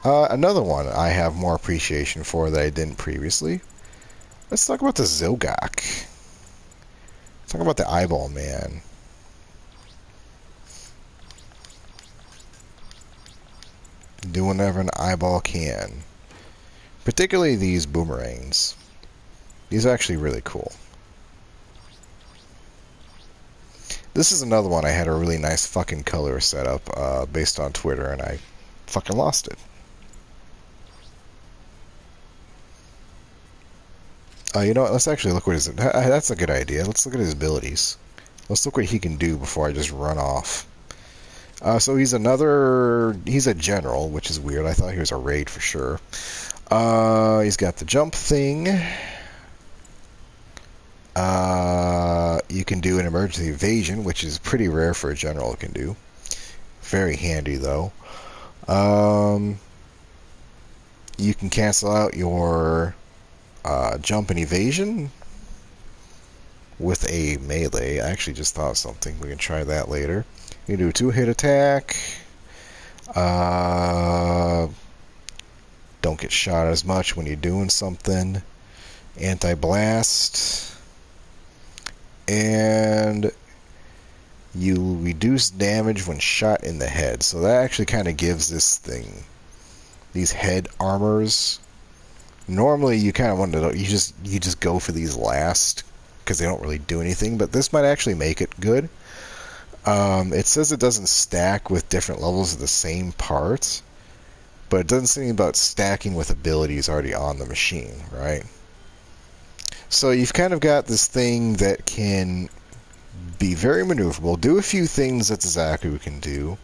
Another one I have more appreciation for that I didn't previously. Let's talk about the Zogok. Talk about the eyeball man. Do whatever an eyeball can. Particularly these boomerangs. These are actually really cool. This is another one I had a really nice fucking color set up based on Twitter, and I fucking lost it. You know what? Let's actually look what his... That's a good idea. Let's look at his abilities. Let's look what he can do before I just run off. So he's another... He's a general, which is weird. I thought he was a raid for sure. He's got the jump thing. You can do an emergency evasion, which is pretty rare for a general can do. Very handy, though. You can cancel out your jump and evasion with a melee. I actually just thought of something. We can try that later. You can do a 2-hit attack. Don't get shot as much when you're doing something. Anti-blast. And you reduce damage when shot in the head. So that actually kind of gives this thing, these head armors. Normally you kind of want to, you just go for these last because they don't really do anything, but this might actually make it good. It says it doesn't stack with different levels of the same parts, but it doesn't say anything about stacking with abilities already on the machine, right? So you've kind of got this thing that can be very maneuverable, do a few things that Zaku can do,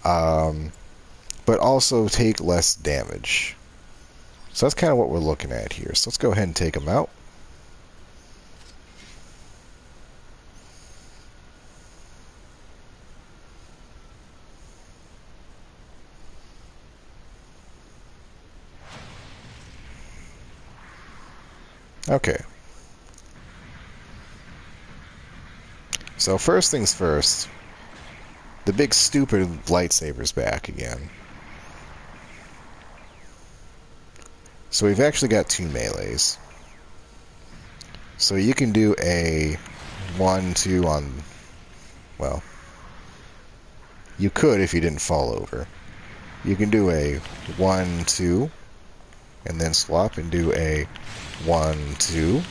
but also take less damage. So that's kind of what we're looking at here. So let's go ahead and take him out. Okay. So first things first, the big stupid lightsaber's back again. So we've actually got 2 melees. So you can do a 1-2 on, well, you could if you didn't fall over. You can do a 1-2 and then swap and do a 1-2,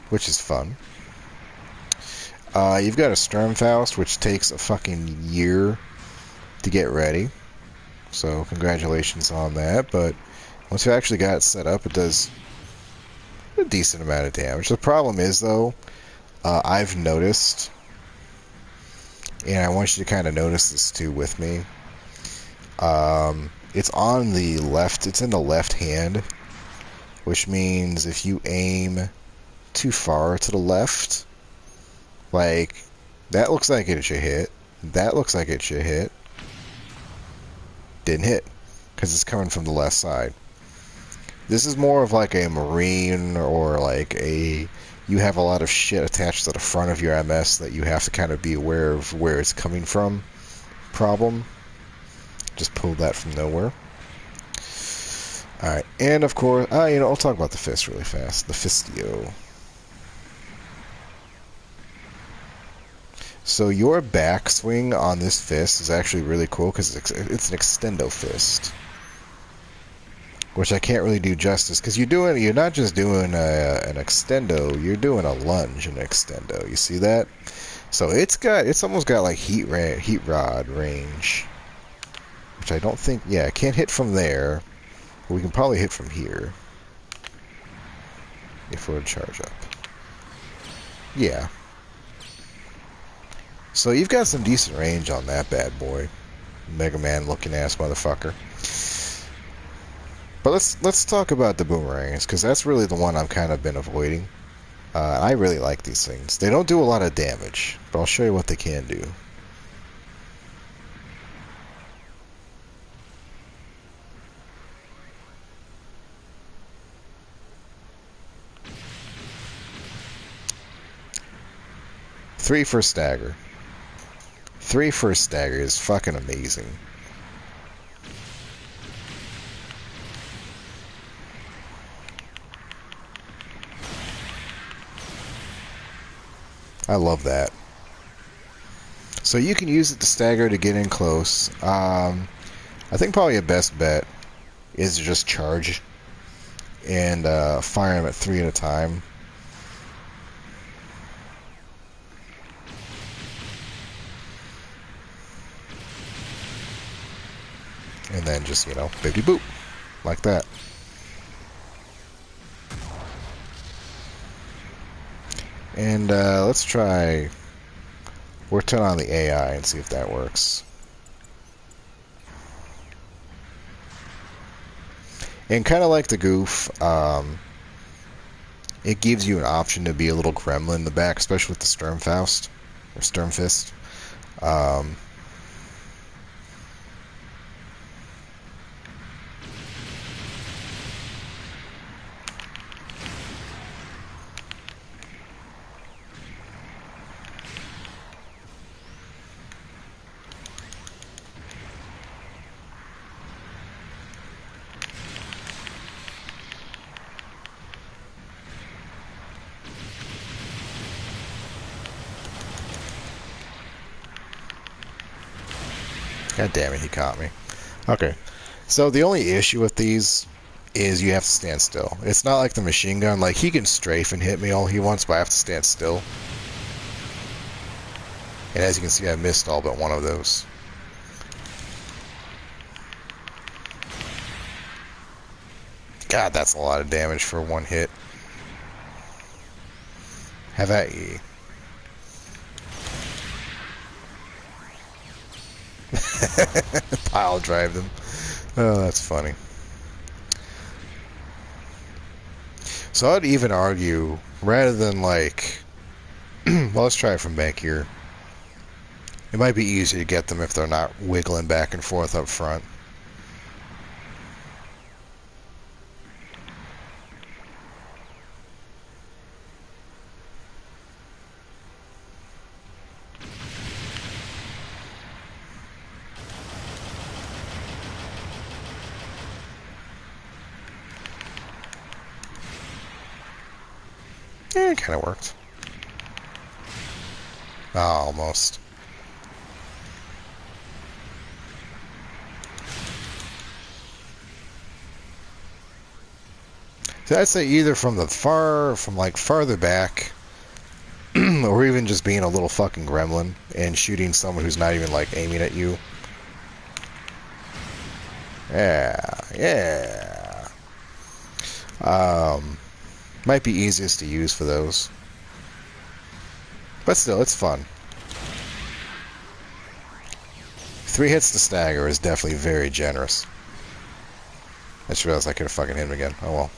which is fun. You've got a Sturmfaust, which takes a fucking year to get ready. So congratulations on that. But once you actually got it set up, it does a decent amount of damage. The problem is, though, I've noticed, and I want you to kind of notice this too with me. It's on the left. It's in the left hand, which means if you aim too far to the left, like, that looks like it should hit. That looks like it should hit. Didn't hit, because it's coming from the left side. This is more of like a marine, or like a, you have a lot of shit attached to the front of your MS that you have to kind of be aware of where it's coming from problem. Just pulled that from nowhere. Alright, and of course, I'll talk about the fist really fast. The Fistio. So your backswing on this fist is actually really cool because it's an extendo fist, which I can't really do justice because you're not just doing an extendo, you're doing a lunge and extendo. You see that? So it's almost got like heat rod range, which I don't think. Yeah, it can't hit from there, but we can probably hit from here if we're to charge up. Yeah. So you've got some decent range on that bad boy, Mega Man looking ass motherfucker. But let's talk about the boomerangs, because that's really the one I've kind of been avoiding. I really like these things. They don't do a lot of damage, but I'll show you what they can do. Three for stagger. 3 for a stagger is fucking amazing. I love that. So you can use it to stagger to get in close. I think probably a best bet is to just charge and fire them at 3 at a time. And then just, you know, bippy boop. Like that. And let's try... We'll turn on the AI and see if that works. And kind of like the goof, it gives you an option to be a little gremlin in the back, especially with the Sturmfaust, or Sturmfist. God damn it, he caught me. Okay, so the only issue with these is you have to stand still. It's not like the machine gun. Like, he can strafe and hit me all he wants, but I have to stand still. And as you can see, I missed all but one of those. God, that's a lot of damage for one hit. Have at ye. Pile drive them. Oh, that's funny. So I'd even argue, rather than like... well, let's try it from back here. It might be easier to get them if they're not wiggling back and forth up front. Yeah, it kind of worked. Oh, almost. So I'd say either from like farther back, or even just being a little fucking gremlin and shooting someone who's not even like aiming at you. Yeah, yeah. Might be easiest to use for those. But still, it's fun. 3 hits to stagger is definitely very generous. I just realized I could have fucking hit him again. Oh well.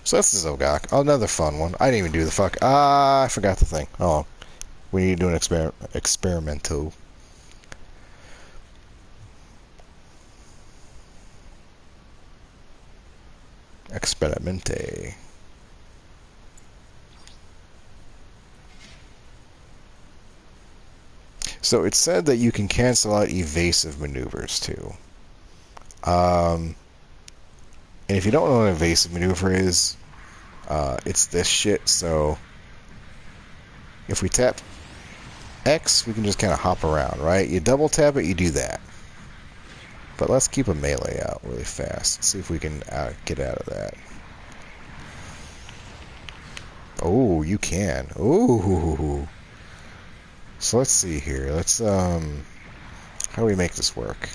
So that's the Zogok. Oh, another fun one. I didn't even do the fuck. I forgot the thing. Oh, we need to do an experimento. Experimente. So it said that you can cancel out evasive maneuvers too. And if you don't know what an evasive maneuver is, it's this shit. So if we tap X, we can just kind of hop around, right? You double tap it, you do that. But let's keep a melee out really fast. See if we can get out of that. Oh, you can. Ooh. So let's see here. Let's how do we make this work?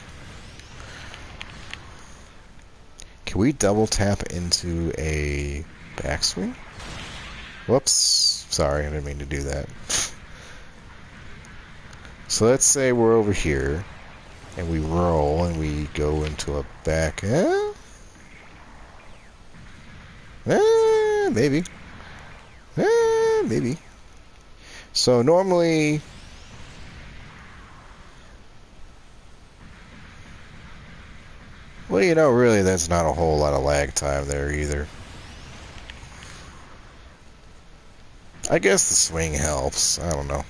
Can we double tap into a backswing? Whoops. Sorry, I didn't mean to do that. So let's say we're over here and we roll and we go into a back. Maybe. Maybe. So normally, well, you know, really, that's not a whole lot of lag time there either. I guess the swing helps. I don't know.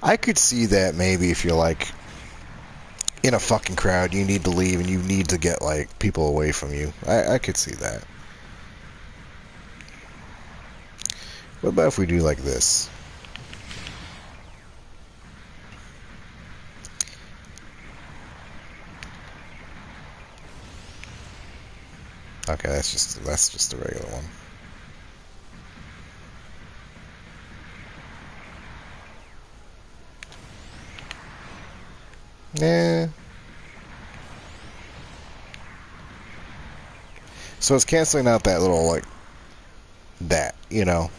I could see that maybe if you're like in a fucking crowd, you need to leave and you need to get like people away from you. I could see that. What about if we do like this? Okay, that's just a regular one. Yeah. So it's canceling out that little, like, that, you know.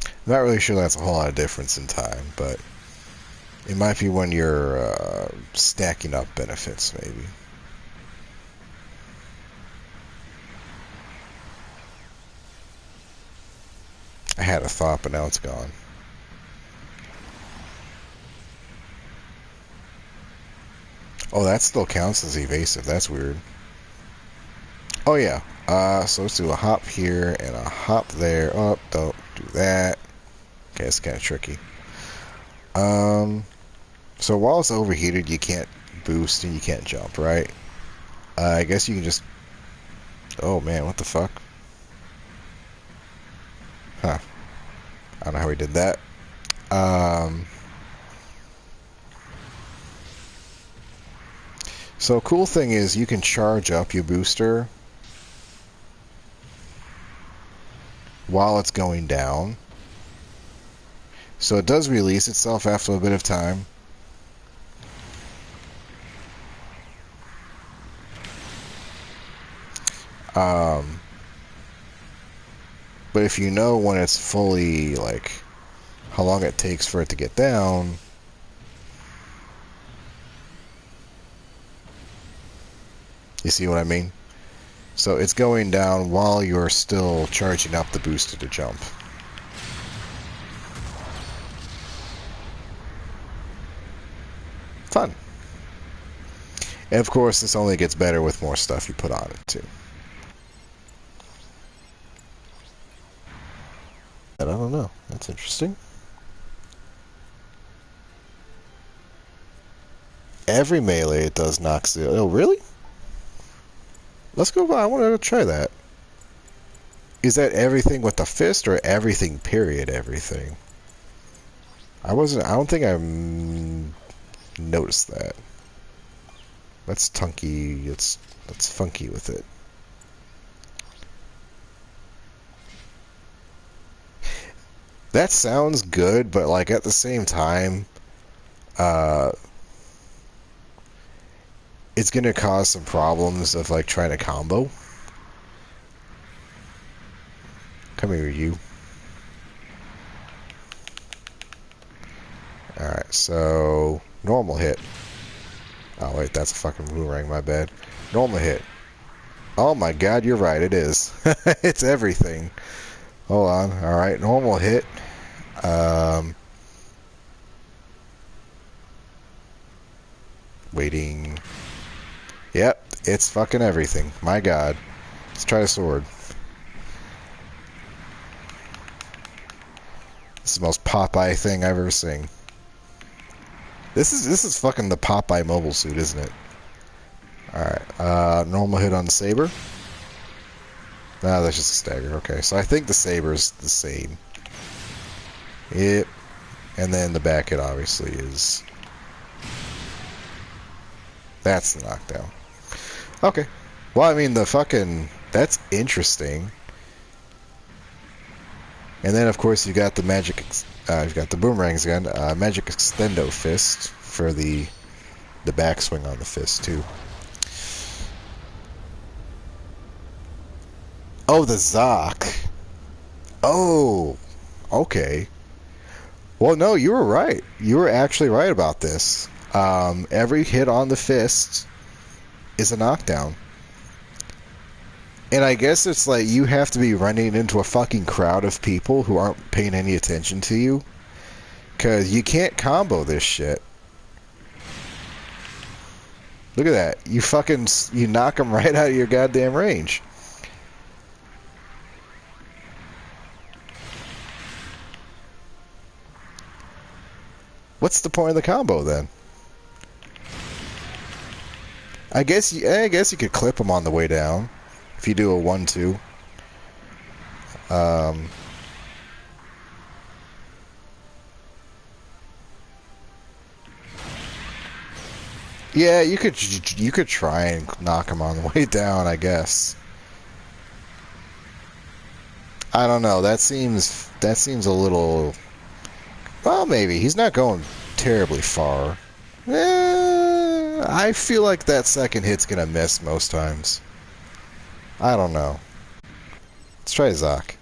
I'm not really sure that's a whole lot of difference in time, but it might be when you're stacking up benefits, maybe. I had a thought, but now it's gone. Oh, that still counts as evasive. That's weird. Oh, yeah. So let's do a hop here and a hop there. Oh, don't do that. Okay, it's kind of tricky. So while it's overheated, you can't boost and you can't jump, right? I guess you can just... Oh, man, what the fuck? Huh. I don't know how we did that. So cool thing is you can charge up your booster while it's going down. So it does release itself after a bit of time. But if you know when it's fully, like, how long it takes for it to get down, you see what I mean? So it's going down while you're still charging up the booster to jump. Fun. And of course, this only gets better with more stuff you put on it, too. I don't know. That's interesting. Every melee it does knocks the... Oh, really? Let's go by. I want to try that. Is that everything with the fist or everything, period, everything? I don't think I noticed that. That's tunky. That's funky with it. That sounds good, but like at the same time, it's gonna cause some problems of like trying to combo. Come here, you. Alright, so normal hit. Oh wait, that's a fucking boomerang, my bad. Normal hit. Oh my god, you're right, it is. It's everything. Hold on. Alright, normal hit. Waiting. Yep, it's fucking everything. My god. Let's try a sword. This is the most Popeye thing I've ever seen. This is fucking the Popeye mobile suit, isn't it? Alright, normal hit on the saber. No, that's just a stagger. Okay, so I think the saber's the same. Yep. And then the back hit obviously is... That's the knockdown. Okay. Well, I mean, the fucking... That's interesting. And then, of course, you got the magic... you've got the boomerangs again. Magic extendo fist for the backswing on the fist, too. Oh, the Zogok. Oh, okay. Well, no, you were right. You were actually right about this. Every hit on the fist is a knockdown. And I guess it's like you have to be running into a fucking crowd of people who aren't paying any attention to you. Because you can't combo this shit. Look at that. You knock them right out of your goddamn range. What's the point of the combo then? I guess you could clip him on the way down if you do a 1-2. Yeah, you could try and knock him on the way down, I guess. I don't know. That seems a little. Well, maybe he's not going terribly far. I feel like that second hit's gonna miss most times. I don't know. Let's try Zok.